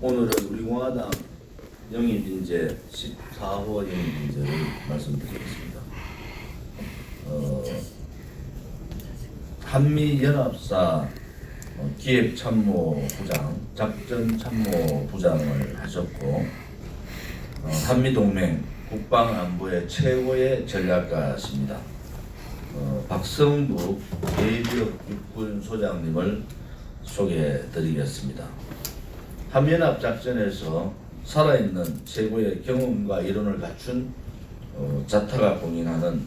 오늘은 우리 공화당 영입인재 14호 영입인재를 말씀드리겠습니다. 한미연합사 기획참모부장, 작전참모부장을 하셨고 한미동맹 국방안보의 최고의 전략가십니다. 박성부 예비역 육군소장님을 소개해드리겠습니다. 한미연합 작전에서 살아있는 최고의 경험과 이론을 갖춘 자타가 공인하는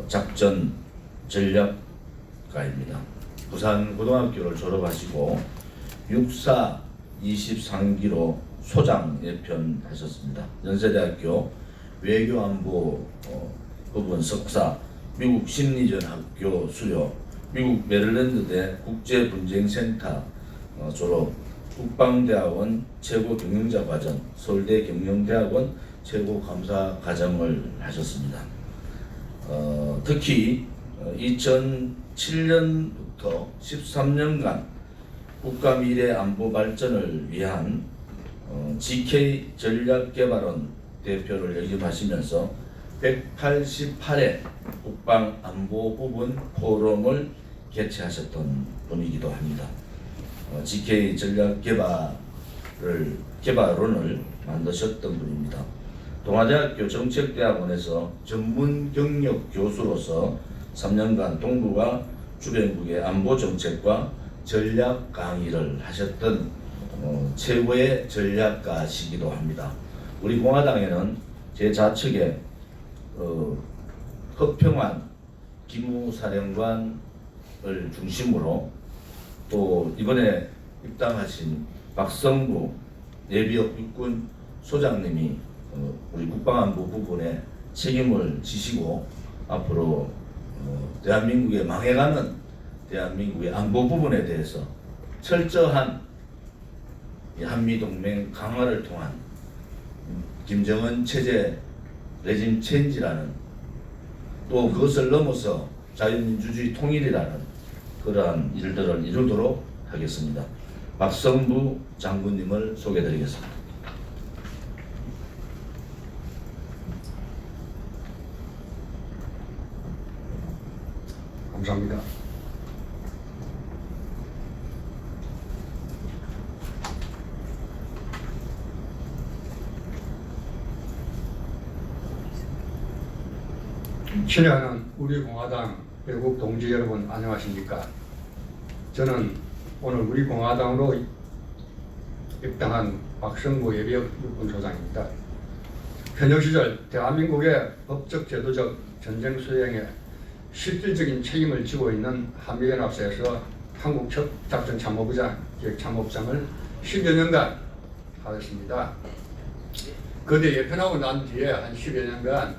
작전 전략가입니다. 부산고등학교를 졸업하시고 육사 23기로 소장 예편하셨습니다. 연세대학교 외교안보 부분 석사, 미국 심리전 학교 수료, 미국 메릴랜드대 국제분쟁센터 졸업, 국방대학원 최고경영자 과정, 서울대 경영대학원 최고감사과정을 하셨습니다. 특히 2007년부터 13년간 국가미래안보 발전을 위한 GK 전략개발원 대표를 역임하시면서 188회 국방안보 부분 포럼을 개최하셨던 분이기도 합니다. GK 전략개발원을 만드셨던 분입니다. 동아대학교 정책대학원에서 전문 경력 교수로서 3년간 동북아 주변국의 안보 정책과 전략 강의를 하셨던 최고의 전략가시기도 합니다. 우리 공화당에는 제 좌측에 허평환 기무사령관을 중심으로 또 이번에 입당하신 박성부 예비역 육군 소장님이 우리 국방안보 부분에 책임을 지시고 앞으로 대한민국의 망해가는 대한민국의 안보 부분에 대해서 철저한 한미동맹 강화를 통한 김정은 체제 레짐 체인지라는, 또 그것을 넘어서 자유민주주의 통일이라는 그러한 일들을 이루도록 하겠습니다. 박성부 장군님을 소개드리겠습니다. 감사합니다. 친애하는 우리 공화당 외국 동지 여러분, 안녕하십니까? 저는 오늘 우리 공화당으로 입당한 박성부 예비역 육군소장입니다. 현역 시절 대한민국의 법적 제도적 전쟁 수행에 실질적인 책임을 지고 있는 한미연합사에서 한국 작전참모부장, 기획참모부장을 10여 년간 하였습니다. 그때 예편하고 난 뒤에 한 10여 년간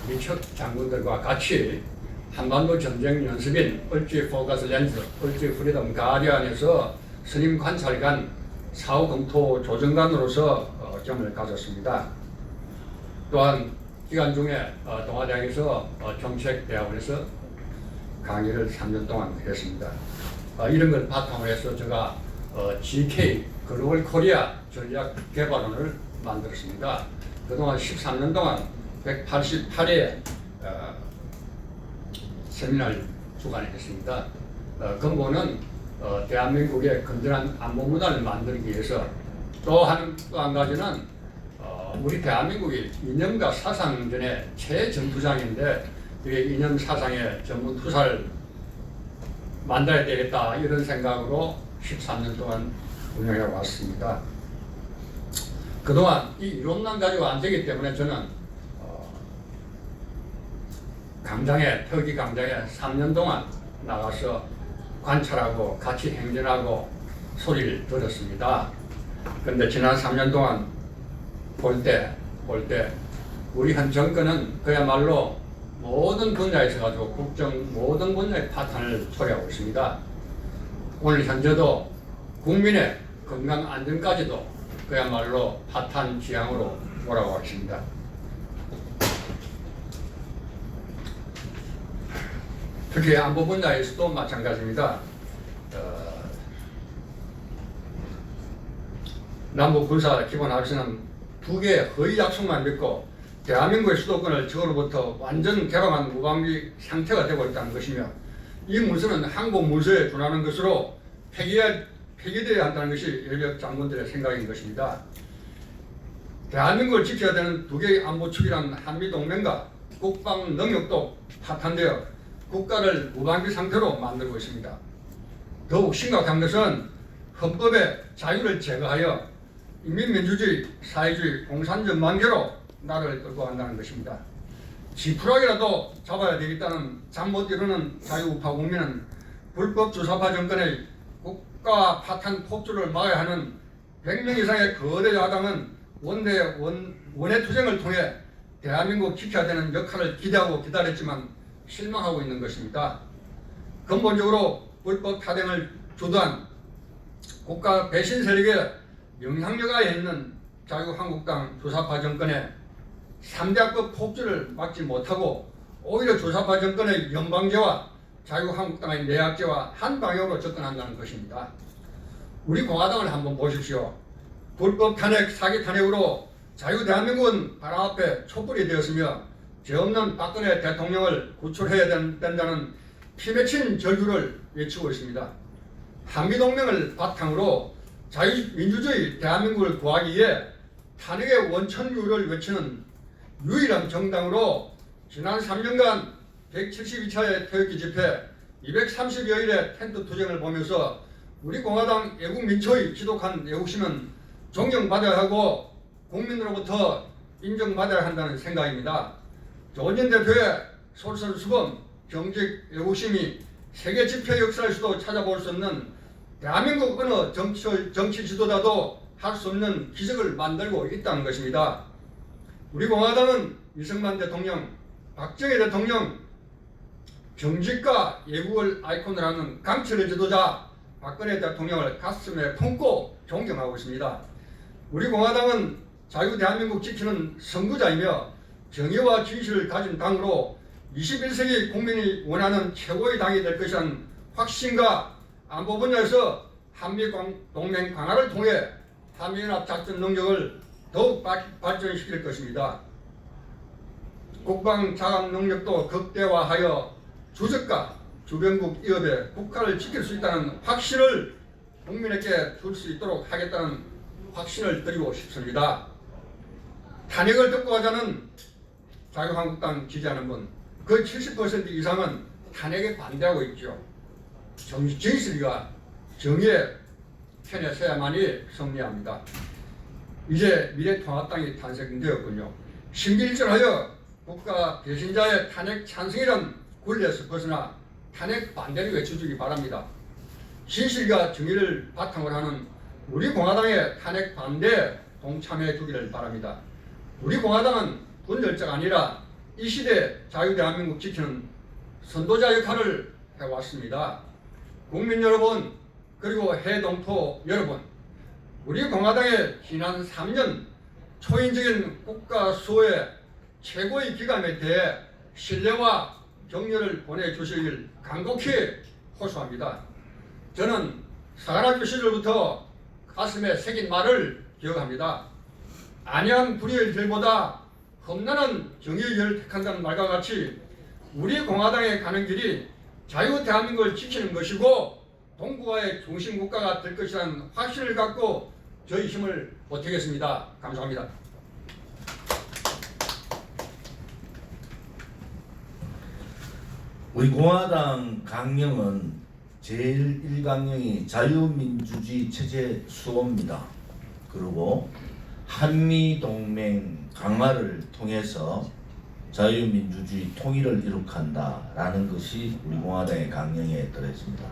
미척 장군들과 같이 한반도 전쟁 연습인 얼지 포커스 렌즈, 얼지 프리덤 가디언에서 선임 관찰관, 사후 검토 조정관으로서 경험을 가졌습니다. 또한 기간 중에 동아대학에서 정책대학원에서 강의를 3년 동안 했습니다. 이런 걸 바탕으로 해서 제가 GK 글로벌 코리아 전략개발원을 만들었습니다. 그동안 13년 동안 188회 세미나를 주관했습니다. 근본은 대한민국의 건전한 안보 문화를 만들기 위해서, 또 한 가지는 우리 대한민국이 이념과 사상전의 최전투장인데 이 이념 사상의 전문 투사를 만들어야 되겠다, 이런 생각으로 13년 동안 운영해 왔습니다. 그동안 이 이론만 가지고 안 되기 때문에 저는 터키 강장에 3년 동안 나가서 관찰하고 같이 행진하고 소리를 들었습니다. 그런데 지난 3년 동안 볼 때 우리 현 정권은 그야말로 모든 분야에서 가지고 국정 모든 분야의 파탄을 초래하고 있습니다. 오늘 현재도 국민의 건강 안전까지도 그야말로 파탄 지향으로 몰아가고 있습니다. 특히 안보 분야에서도 마찬가지입니다. 남북 군사 기본 합의서는 두 개의 허위 약속만 믿고 대한민국의 수도권을 적으로부터 완전 개방한 무방비 상태가 되고 있다는 것이며, 이 문서는 한국 문서에 준하는 것으로 폐기되어야 한다는 것이 예비역 장군들의 생각인 것입니다. 대한민국을 지켜야 되는 두 개의 안보축이란 한미동맹과 국방 능력도 파탄되어 국가를 무방비 상태로 만들고 있습니다. 더욱 심각한 것은 헌법의 자유를 제거하여 인민민주주의, 사회주의, 공산적 만개로 나라를 끌고 간다는 것입니다. 지푸라기라도 잡아야 되겠다는 잠 못 이루는 자유우파 국민은 불법 주사파 정권의 국가 파탄 폭주를 막아야 하는 100명 이상의 거대 야당은 원내 투쟁을 통해 대한민국 지켜야 되는 역할을 기대하고 기다렸지만 실망하고 있는 것입니다. 근본적으로 불법 타등을 주도한 국가 배신 세력의 영향력하에 있는 자유한국당 주사파 정권의 3대학급 폭주를 막지 못하고 오히려 주사파 정권의 연방제와 자유한국당의 내각제와 한 방향으로 접근한다는 것입니다. 우리 공화당을 한번 보십시오. 불법 탄핵, 사기 탄핵으로 자유대한민국은 바로 앞에 촛불이 되었으며 죄 없는 박근혜 대통령을 구출해야 된다는 피맺힌 절규를 외치고 있습니다. 한미동맹을 바탕으로 자유민주주의 대한민국을 구하기 위해 탄핵의 원천유를 외치는 유일한 정당으로 지난 3년간 172차의 태극기 집회, 230여일의 텐트 투쟁을 보면서 우리 공화당 애국민초의 지독한 애국심은 존경받아야 하고 국민으로부터 인정받아야 한다는 생각입니다. 조은진 대표의 솔선수범, 정직, 애국심이 세계 집회 역사에서도 찾아볼 수 없는 대한민국 어느 정치 지도자도 할 수 없는 기적을 만들고 있다는 것입니다. 우리 공화당은 이승만 대통령, 박정희 대통령, 정직과 애국을 아이콘으로 하는 강철의 지도자 박근혜 대통령을 가슴에 품고 존경하고 있습니다. 우리 공화당은 자유대한민국 지키는 선구자이며 정의와 진실을 가진 당으로 21세기 국민이 원하는 최고의 당이 될 것이라는 확신과 안보 분야에서 한미동맹 강화를 통해 한미연합 작전 능력을 더욱 발전시킬 것입니다. 국방 자각 능력도 극대화하여 주적과 주변국 위협에 국가를 지킬 수 있다는 확신을 국민에게 줄 수 있도록 하겠다는 확신을 드리고 싶습니다. 탄핵을 듣고 하자는 자유한국당 지지하는 분, 그 70% 이상은 탄핵에 반대하고 있죠. 진실과 정의의 편에 서야만이 승리합니다. 이제 미래통합당이 탄생되었군요. 심기일전하여 국가 배신자의 탄핵 찬성이란 굴레에서 벗어나 탄핵 반대를 외쳐주기 바랍니다. 진실과 정의를 바탕으로 하는 우리 공화당의 탄핵 반대에 동참해 주기를 바랍니다. 우리 공화당은 분열자가 아니라 이 시대 자유대한민국 지키는 선도자 역할을 해왔습니다. 국민 여러분, 그리고 해동포 여러분, 우리 공화당의 지난 3년 초인적인 국가 수호의 최고의 기감에 대해 신뢰와 격려를 보내주시길 간곡히 호소합니다. 저는 사관학교 시절부터 가슴에 새긴 말을 기억합니다. 안양 불의의 길보다 험난한 정의의 길을 택한다는 말과 같이 우리 공화당에 가는 길이 자유 대한민국을 지키는 것이고 동북아의 중심 국가가 될 것이라는 확신을 갖고 저희 힘을 보태겠습니다. 감사합니다. 우리 공화당 강령은 제1강령이 자유민주주의 체제 수호입니다. 그리고 한미동맹 강화를 통해서 자유민주주의 통일을 이룩한다라는 것이 우리 공화당의 강령에 들어있습니다.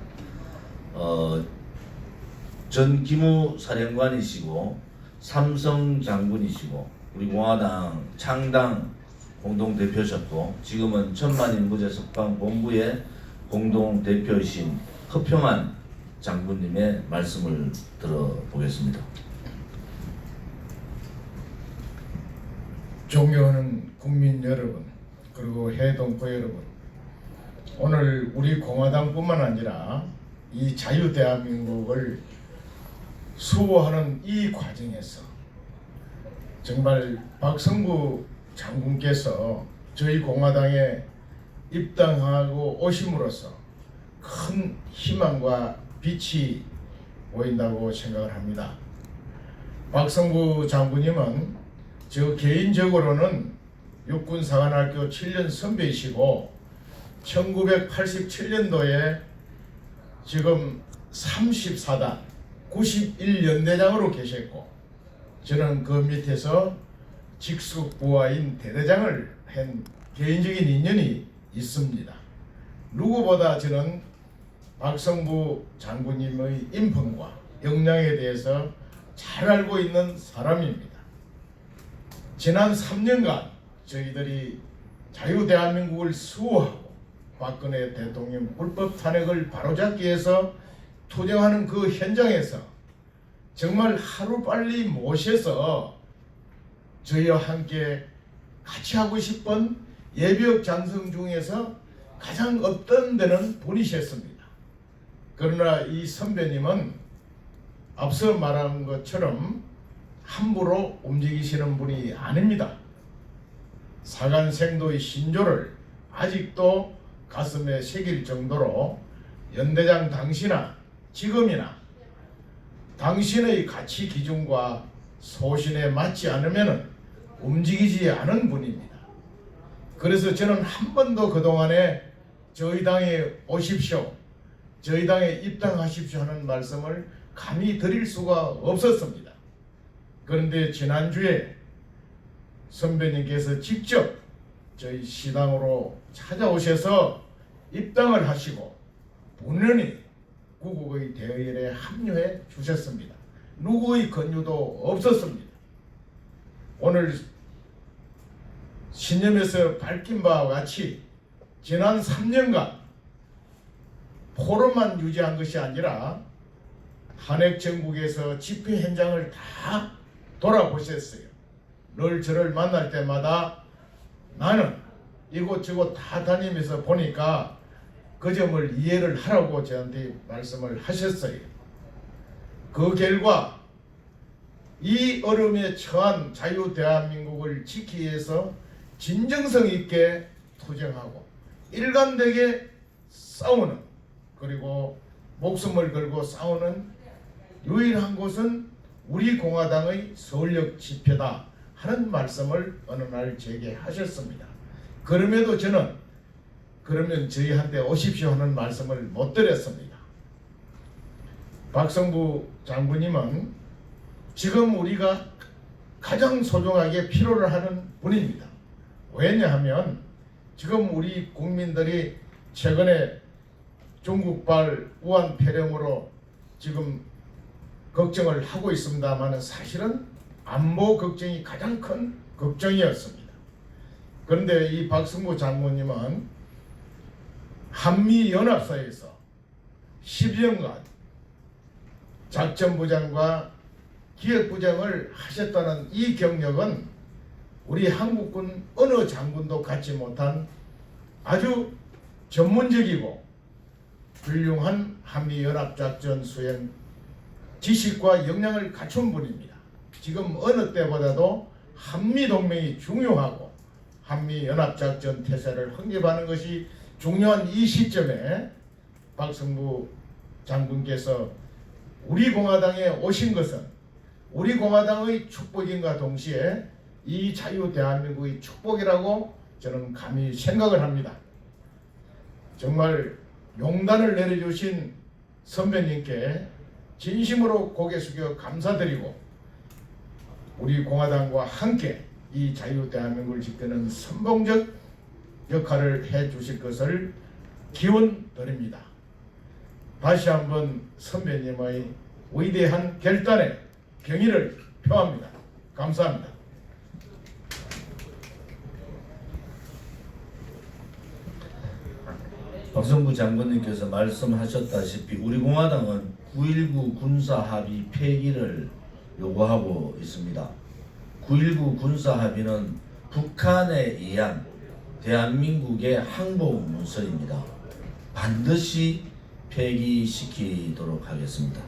전 기무 사령관이시고 삼성 장군이시고 우리 공화당 창당 공동대표셨고 지금은 천만인무제 석방본부의 공동대표이신 허평한 장군님의 말씀을 들어보겠습니다. 존경하는 국민 여러분, 그리고 해동포 여러분, 오늘 우리 공화당뿐만 아니라 이 자유대한민국을 수호하는 이 과정에서 정말 박성부 장군께서 저희 공화당에 입당하고 오심으로써 큰 희망과 빛이 보인다고 생각을 합니다. 박성부 장군님은 저 개인적으로는 육군사관학교 7년 선배이시고 1987년도에 지금 34단 91연대장으로 계셨고 저는 그 밑에서 직속부하인 대대장을 한 개인적인 인연이 있습니다. 누구보다 저는 박성부 장군님의 인품과 역량에 대해서 잘 알고 있는 사람입니다. 지난 3년간 저희들이 자유대한민국을 수호하고 박근혜 대통령 불법 탄핵을 바로잡기 위해서 투쟁하는 그 현장에서 정말 하루빨리 모셔서 저희와 함께 같이 하고 싶은 예비역 장성 중에서 가장 없던 데는 분이셨습니다. 그러나 이 선배님은 앞서 말한 것처럼 함부로 움직이시는 분이 아닙니다. 사관생도의 신조를 아직도 가슴에 새길 정도로 연대장 당시나 지금이나 당신의 가치 기준과 소신에 맞지 않으면 움직이지 않은 분입니다. 그래서 저는 한 번도 그동안에 저희 당에 오십시오, 저희 당에 입당하십시오 하는 말씀을 감히 드릴 수가 없었습니다. 그런데 지난주에 선배님께서 직접 저희 시당으로 찾아오셔서 입당을 하시고 본연히 구국의 대의에 합류해 주셨습니다. 누구의 권유도 없었습니다. 오늘 신념에서 밝힌 바와 같이 지난 3년간 포럼만 유지한 것이 아니라 탄핵 정국에서 집회 현장을 다 돌아보셨어요. 늘 저를 만날 때마다 나는 이곳저곳 다 다니면서 보니까 그 점을 이해를 하라고 저한테 말씀을 하셨어요. 그 결과 이 어려움에 처한 자유대한민국을 지키기 위해서 진정성 있게 투쟁하고 일관되게 싸우는, 그리고 목숨을 걸고 싸우는 유일한 곳은 우리 공화당의 서울역 집회다 하는 말씀을 어느 날 제게 하셨습니다. 그럼에도 저는 그러면 저희한테 오십시오 하는 말씀을 못 드렸습니다. 박성부 장군님은 지금 우리가 가장 소중하게 필요로 하는 분입니다. 왜냐하면 지금 우리 국민들이 최근에 중국발 우한 폐렴으로 지금 걱정을 하고 있습니다만 사실은 안보 걱정이 가장 큰 걱정이었습니다. 그런데 이 박성부 장군님은 한미연합사에서 10년간 작전부장과 기획부장을 하셨다는 이 경력은 우리 한국군 어느 장군도 갖지 못한 아주 전문적이고 훌륭한 한미연합작전 수행 지식과 역량을 갖춘 분입니다. 지금 어느 때보다도 한미동맹이 중요하고 한미연합작전 태세를 확립하는 것이 중요한 이 시점에 박성부 장군께서 우리 공화당에 오신 것은 우리 공화당의 축복인과 동시에 이 자유대한민국의 축복이라고 저는 감히 생각을 합니다. 정말 용단을 내려주신 선배님께 진심으로 고개 숙여 감사드리고 우리 공화당과 함께 이 자유대한민국을 지키는 선봉적 역할을 해주실 것을 기원드립니다. 다시 한번 선배님의 위대한 결단에 경의를 표합니다. 감사합니다. 박성부 장군님께서 말씀하셨다시피 우리 공화당은 9.19 군사합의 폐기를 요구하고 있습니다. 9.19 군사합의는 북한에 의한 대한민국의 항복 문서입니다. 반드시 폐기시키도록 하겠습니다.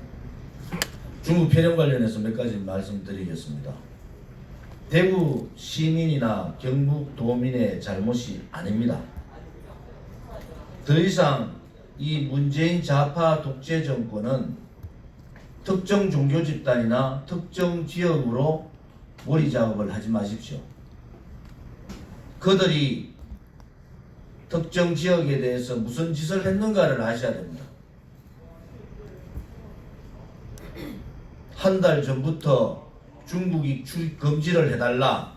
중국 폐렴 관련해서 몇 가지 말씀드리겠습니다. 대구 시민이나 경북 도민의 잘못이 아닙니다. 더 이상 이 문재인 좌파 독재 정권은 특정 종교 집단이나 특정 지역으로 몰이 작업을 하지 마십시오. 그들이 특정 지역에 대해서 무슨 짓을 했는가를 아셔야 됩니다. 한 달 전부터 중국이 출입 금지를 해달라.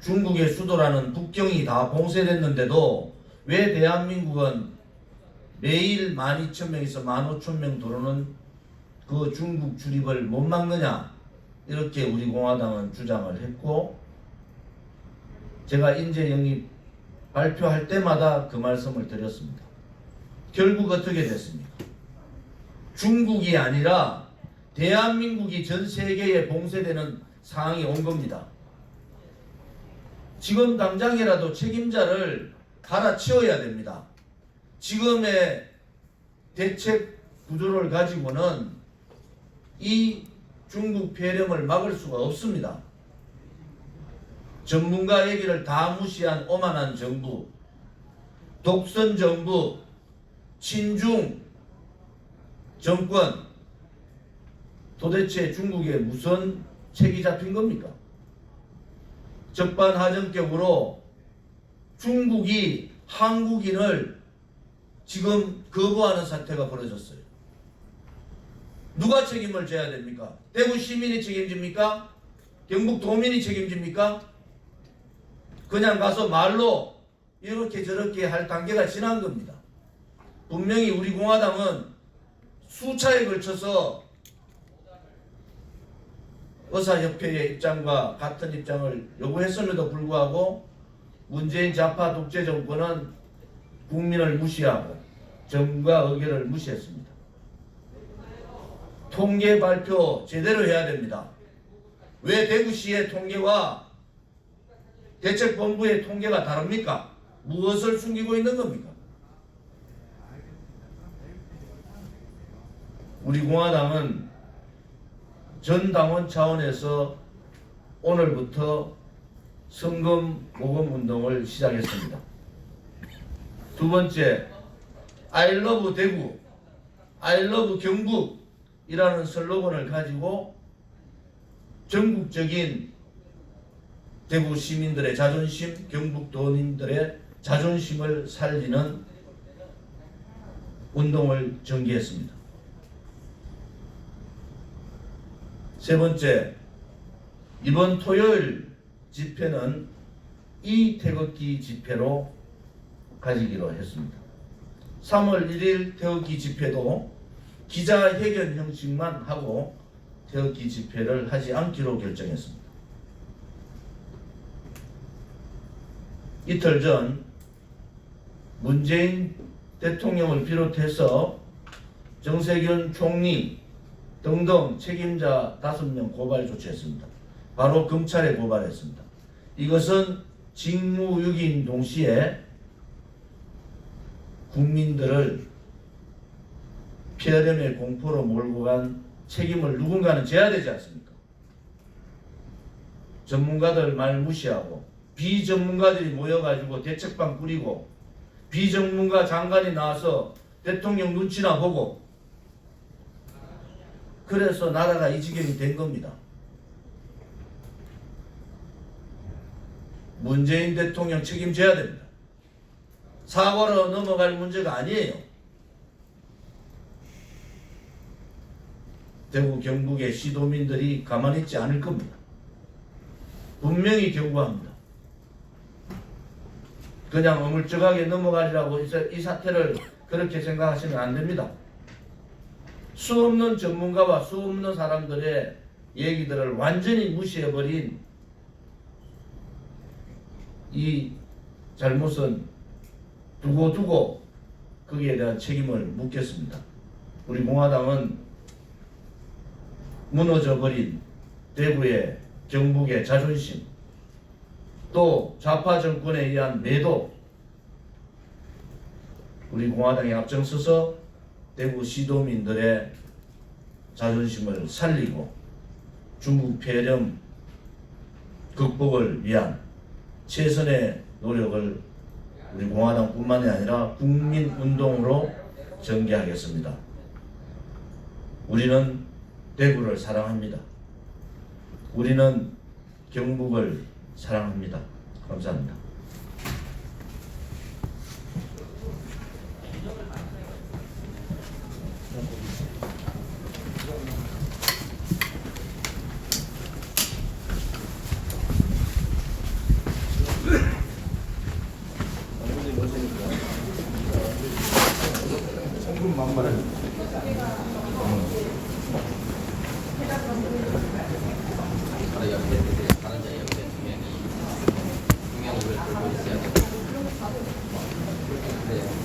중국의 수도라는 북경이 다 봉쇄됐는데도 왜 대한민국은 매일 12,000명에서 15,000명 들어오는 그 중국 출입을 못 막느냐, 이렇게 우리 공화당은 주장을 했고, 제가 인재 영입 발표할 때마다 그 말씀을 드렸습니다. 결국 어떻게 됐습니까? 중국이 아니라 대한민국이 전 세계에 봉쇄되는 상황이 온 겁니다. 지금 당장이라도 책임자를 갈아치워야 됩니다. 지금의 대책 구조를 가지고는 이 중국 폐렴을 막을 수가 없습니다. 전문가 얘기를 다 무시한 오만한 정부, 독선 정부, 친중 정권, 도대체 중국에 무슨 책이 잡힌 겁니까? 적반하장격으로 중국이 한국인을 지금 거부하는 사태가 벌어졌어요. 누가 책임을 져야 됩니까? 대구 시민이 책임집니까? 경북 도민이 책임집니까? 그냥 가서 말로 이렇게 저렇게 할 단계가 지난 겁니다. 분명히 우리 공화당은 수차에 걸쳐서 의사협회의 입장과 같은 입장을 요구했음에도 불구하고 문재인 좌파 독재 정권은 국민을 무시하고 전문가 의견을 무시했습니다. 통계 발표 제대로 해야 됩니다. 왜 대구시의 통계와 대책본부의 통계가 다릅니까? 무엇을 숨기고 있는 겁니까? 우리 공화당은 전 당원 차원에서 오늘부터 성금 모금 운동을 시작했습니다. 두 번째, I love 대구, I love 경북이라는 슬로건을 가지고 전국적인 대구 시민들의 자존심, 경북 도민들의 자존심을 살리는 운동을 전개했습니다. 세 번째, 이번 토요일 집회는 이 태극기 집회로 가지기로 했습니다. 3월 1일 태극기 집회도 기자회견 형식만 하고 태극기 집회를 하지 않기로 결정했습니다. 이틀 전 문재인 대통령을 비롯해서 정세균 총리 등등 책임자 5명 고발 조치했습니다. 바로 검찰에 고발했습니다. 이것은 직무유기인 동시에 국민들을 폐렴의 공포로 몰고 간 책임을 누군가는 져야 되지 않습니까? 전문가들 말 무시하고 비전문가들이 모여가지고 대책방 꾸리고 비전문가 장관이 나와서 대통령 눈치나 보고 그래서 나라가 이 지경이 된 겁니다. 문재인 대통령 책임져야 됩니다. 사과로 넘어갈 문제가 아니에요. 대구 경북의 시도민들이 가만히 있지 않을 겁니다. 분명히 경고합니다. 그냥 어물쩍하게 넘어가리라고 이 사태를 그렇게 생각하시면 안 됩니다. 수없는 전문가와 수없는 사람들의 얘기들을 완전히 무시해버린 이 잘못은 두고 거기에 대한 책임을 묻겠습니다. 우리 공화당은 무너져버린 대구의 경북의 자존심, 또 좌파 정권에 의한 매도, 우리 공화당이 앞장서서 대구 시도민들의 자존심을 살리고 중국 폐렴 극복을 위한 최선의 노력을 우리 공화당뿐만이 아니라 국민운동으로 전개하겠습니다. 우리는 대구를 사랑합니다. 우리는 경북을 사랑합니다. 감사합니다.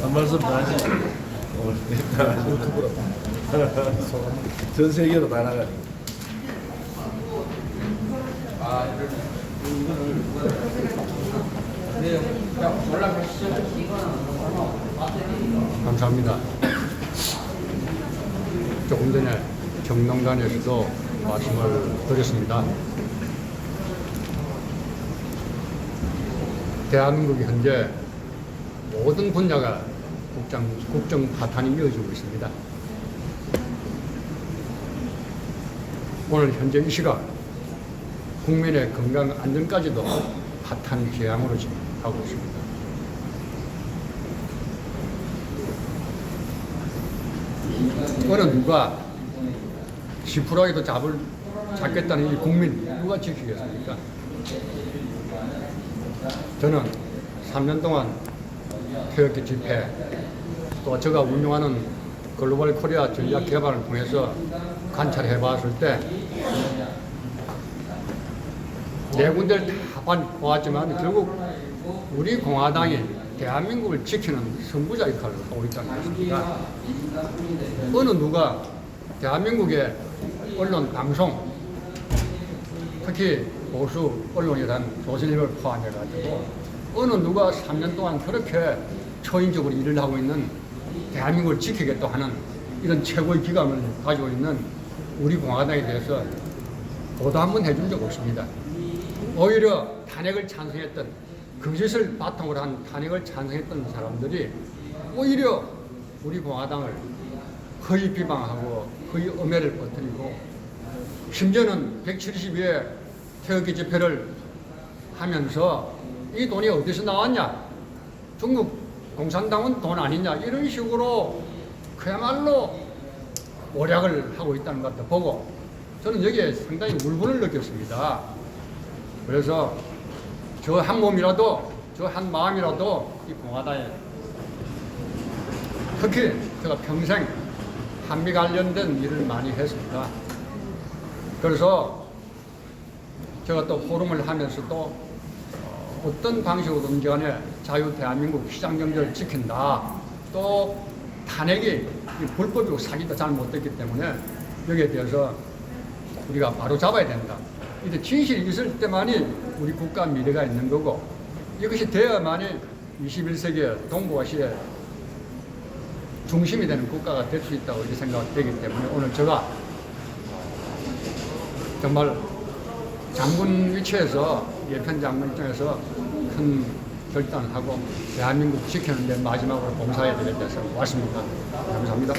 한 말씀 다 하지. 전 세계로 다 나가니까. 감사합니다. 조금 전에 경농단에서도 말씀을 드렸습니다. 대한민국이 현재 모든 분야가 국정 파탄이 이어지고 있습니다. 오늘 현재 이 시각 국민의 건강 안전까지도 파탄 재앙으로 지금 가고 있습니다. 어느 누가 10%라도 잡겠다는 이 국민 누가 지키겠습니까? 저는 3년 동안 태극기 집회 또 제가 운영하는 글로벌 코리아 전략 개발을 통해서 관찰해 봤을 때 네 군데를 다 보았지만 결국 우리 공화당이 대한민국을 지키는 선구자 역할을 하고 있다는 것입니다. 어느 누가 대한민국의 언론, 방송, 특히 보수 언론에 대한 조선일보를 포함해가지고 어느 누가 3년 동안 그렇게 초인적으로 일을 하고 있는 대한민국을 지키겠다 하는 이런 최고의 기감을 가지고 있는 우리 공화당에 대해서 보도 한번 해준 적 없습니다. 오히려 탄핵을 찬성했던 거짓을 바탕으로 한 탄핵을 찬성했던 사람들이 오히려 우리 공화당을 거의 비방하고 거의 엄해를 퍼뜨리고 심지어는 172회 태극기 집회를 하면서 이 돈이 어디서 나왔냐, 중국 공산당은 돈 아니냐, 이런 식으로 그야말로 오략을 하고 있다는 것도 보고 저는 여기에 상당히 울분을 느꼈습니다. 그래서 저 한 몸이라도, 저 한 마음이라도 이 공화당에, 특히 제가 평생 한미 관련된 일을 많이 했습니다. 그래서 제가 또 포럼을 하면서도 어떤 방식으로든 간에 자유 대한민국 시장 경제를 지킨다, 또 탄핵이 불법이고 사기도 잘 못됐기 때문에 여기에 대해서 우리가 바로 잡아야 된다. 이제 진실이 있을 때만이 우리 국가 미래가 있는 거고 이것이 되어야만이 21세기 동북아시아의 중심이 되는 국가가 될 수 있다고 이렇게 생각되기 때문에 오늘 제가 정말 장군 위치에서, 예편 장군 입장에서 큰 결단을 하고 대한민국 지키는 데 마지막으로 봉사해야 되겠다 해서 왔습니다. 감사합니다.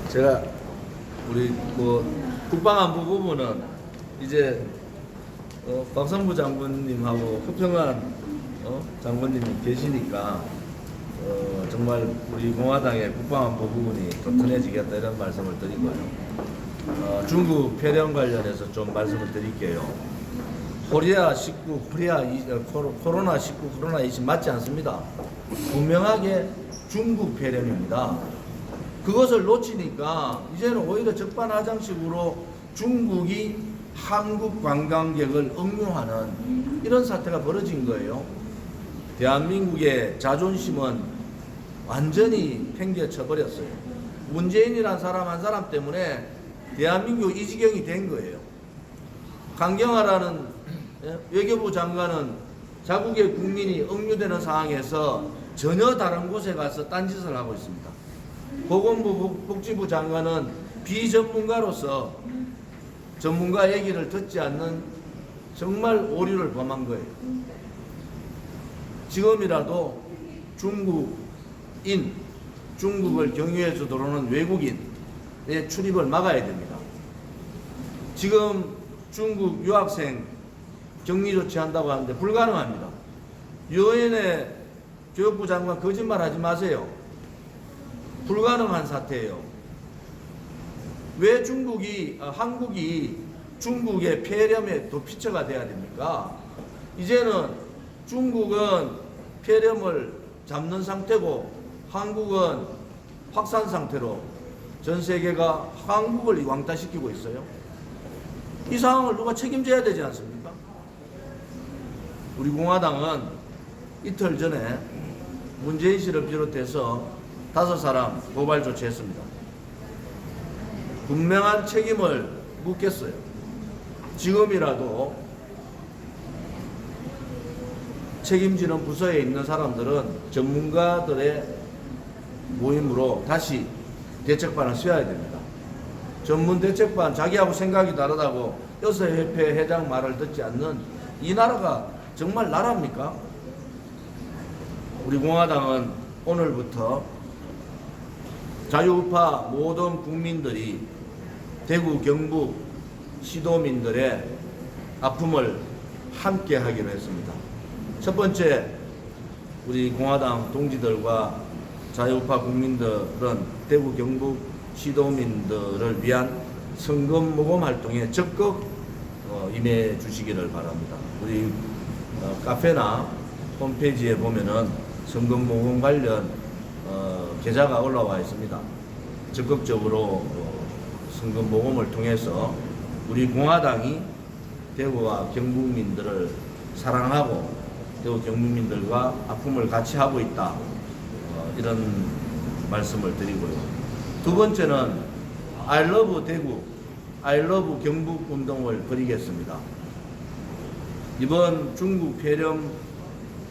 제가 우리 국방안보 부분은 이제 박성부 장군님하고 허평한 장군님이 계시니까 정말 우리 공화당의 국방안보 부분이 튼튼해지겠다 이런 말씀을 드리고요. 중국 폐렴 관련해서 좀 말씀을 드릴게요. 코로나19 코로나 20 맞지 않습니다. 분명하게 중국 폐렴입니다. 그것을 놓치니까 이제는 오히려 적반하장식으로 중국이 한국 관광객을 억류하는 이런 사태가 벌어진 거예요. 대한민국의 자존심은 완전히 팽개쳐 버렸어요. 문재인이란 사람 한 사람 때문에 대한민국 이 지경이 된 거예요. 강경화라는 외교부 장관은 자국의 국민이 억류되는 상황에서 전혀 다른 곳에 가서 딴짓을 하고 있습니다. 보건부 복지부 장관은 비전문가로서 전문가 얘기를 듣지 않는 정말 오류를 범한 거예요. 지금이라도 중국을 경유해서 들어오는 외국인의 출입을 막아야 됩니다. 지금 중국 유학생 격리 조치한다고 하는데 불가능합니다. 유엔의 교육부 장관 거짓말하지 마세요. 불가능한 사태예요. 왜 한국이 중국의 폐렴의 도피처가 돼야 됩니까? 이제는 중국은 폐렴을 잡는 상태고 한국은 확산 상태로 전 세계가 한국을 왕따시키고 있어요. 이 상황을 누가 책임져야 되지 않습니까? 우리 공화당은 이틀 전에 문재인 씨를 비롯해서 5사람 고발 조치했습니다. 분명한 책임을 묻겠어요. 지금이라도 책임지는 부서에 있는 사람들은 전문가들의 모임으로 다시 대책반을 세워야 됩니다. 전문 대책반, 자기하고 생각이 다르다고 여서협회 회장 말을 듣지 않는 이 나라가 정말 나라입니까? 우리 공화당은 오늘부터 자유우파 모든 국민들이 대구, 경북 시도민들의 아픔을 함께 하기로 했습니다. 첫 번째, 우리 공화당 동지들과 자유우파 국민들은 대구, 경북 시도민들을 위한 성금 모금 활동에 적극 임해 주시기를 바랍니다. 우리 카페나 홈페이지에 보면은 성금 모금 관련 계좌가 올라와 있습니다. 적극적으로 성금 모금을 통해서 우리 공화당이 대구와 경북민들을 사랑하고 대구 경북민들과 아픔을 같이 하고 있다. 이런 말씀을 드리고요. 두 번째는 I love 대구, I love 경북 운동을 벌이겠습니다. 이번 중국 폐렴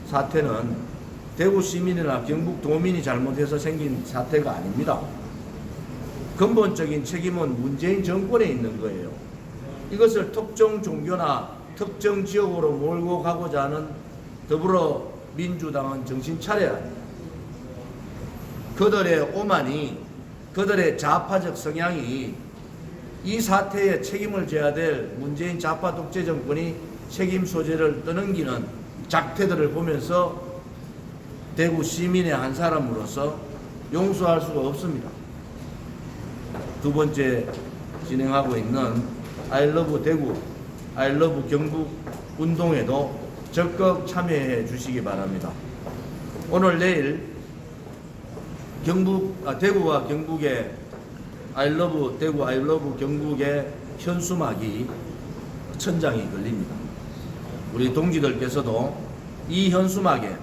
사태는 대구 시민이나 경북 도민이 잘못해서 생긴 사태가 아닙니다. 근본적인 책임은 문재인 정권에 있는 거예요. 이것을 특정 종교나 특정 지역으로 몰고 가고자 하는 더불어민주당은 정신 차려야 합니다. 그들의 오만이, 그들의 좌파적 성향이 이 사태에 책임을 져야 될 문재인 좌파 독재 정권이 책임 소재를 떠넘기는 작태들을 보면서 대구 시민의 한 사람으로서 용서할 수가 없습니다. 두 번째 진행하고 있는 I love 대구, I love 경북 운동에도 적극 참여해 주시기 바랍니다. 오늘 내일 대구와 경북의 I love 대구, I love 경북의 현수막이 천장이 걸립니다. 우리 동지들께서도 이 현수막에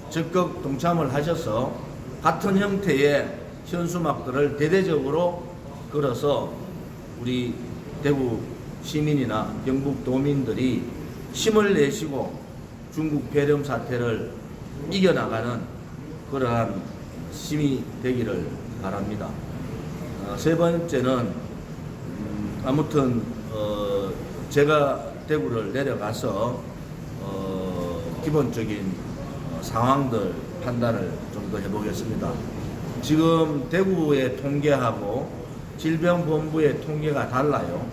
적극 동참을 하셔서 같은 형태의 현수막들을 대대적으로 걸어서 우리 대구 시민이나 경북 도민들이 힘을 내시고 중국 폐렴 사태를 이겨나가는 그러한 힘이 되기를 바랍니다. 세 번째는 아무튼 제가 대구를 내려가서 기본적인 상황들 판단을 좀 더 해보겠습니다. 지금 대구의 통계하고 질병본부의 통계가 달라요.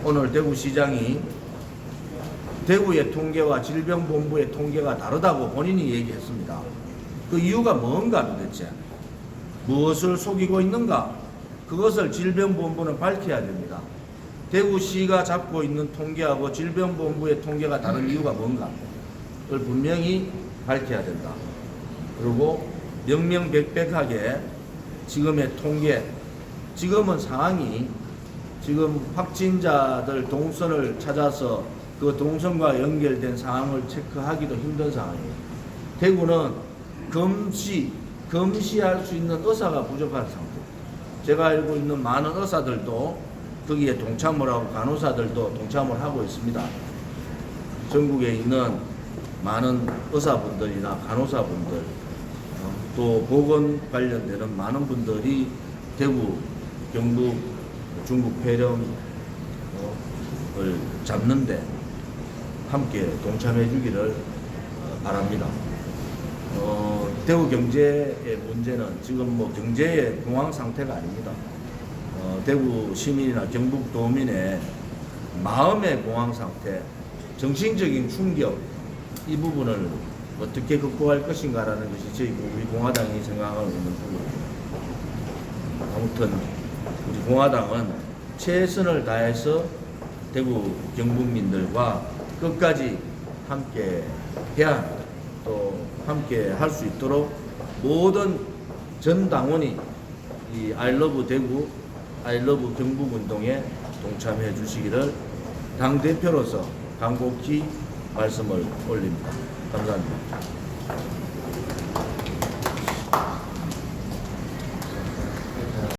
오늘 대구시장이 대구의 통계와 질병본부의 통계가 다르다고 본인이 얘기했습니다. 그 이유가 뭔가 도대체? 무엇을 속이고 있는가? 그것을 질병본부는 밝혀야 됩니다. 대구시가 잡고 있는 통계하고 질병본부의 통계가 다른 이유가 뭔가? 그걸 분명히 밝혀야 된다. 그리고 명명백백하게 지금의 통계, 지금은 상황이 지금 확진자들 동선을 찾아서 그 동선과 연결된 상황을 체크하기도 힘든 상황이에요. 대구는 검시할 수 있는 의사가 부족한 상태. 제가 알고 있는 많은 의사들도 거기에 동참을 하고 간호사들도 동참을 하고 있습니다. 전국에 있는 많은 의사분들이나 간호사분들 또 보건 관련되는 많은 분들이 대구, 경북, 중국 폐렴을 잡는데 함께 동참해 주기를 바랍니다. 대구 경제의 문제는 지금 뭐 경제의 공황 상태가 아닙니다. 대구 시민이나 경북 도민의 마음의 공황 상태, 정신적인 충격, 이 부분을 어떻게 극복할 것인가라는 것이 저희 우리 공화당이 생각하고 있는 부분입니다. 아무튼 우리 공화당은 최선을 다해서 대구 경북민들과 끝까지 함께 해야 합니다. 또 함께 할 수 있도록 모든 전 당원이 이 아이러브 대구, 아이러브 경북 운동에 동참해 주시기를 당 대표로서 간곡히 말씀을 올립니다. 감사합니다.